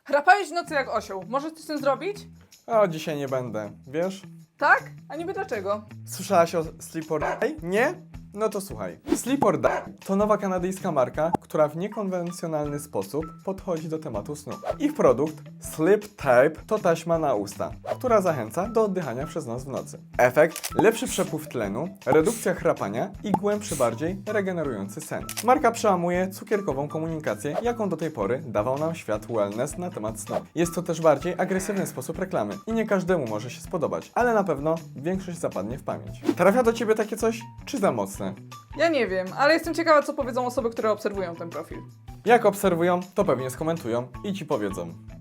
Chrapałeś w nocy jak osioł. Możesz coś z tym zrobić? O, dzisiaj nie będę, wiesz? Tak? A niby dlaczego? Słyszałaś o Sleep or Die? Nie? No to słuchaj. Sleep or Die to nowa kanadyjska marka, która w niekonwencjonalny sposób podchodzi do tematu snu. Ich produkt Sleep Tape to taśma na usta, która zachęca do oddychania przez nos w nocy. Efekt: lepszy przepływ tlenu, redukcja chrapania i głębszy, bardziej regenerujący sen. Marka przełamuje cukierkową komunikację, jaką do tej pory dawał nam świat wellness na temat snu. Jest to też bardziej agresywny sposób reklamy i nie każdemu może się spodobać, ale na pewno większość zapadnie w pamięć. Trafia do ciebie takie coś, czy za mocne? Ja nie wiem, ale jestem ciekawa, co powiedzą osoby, które obserwują ten profil. Jak obserwują, to pewnie skomentują i ci powiedzą.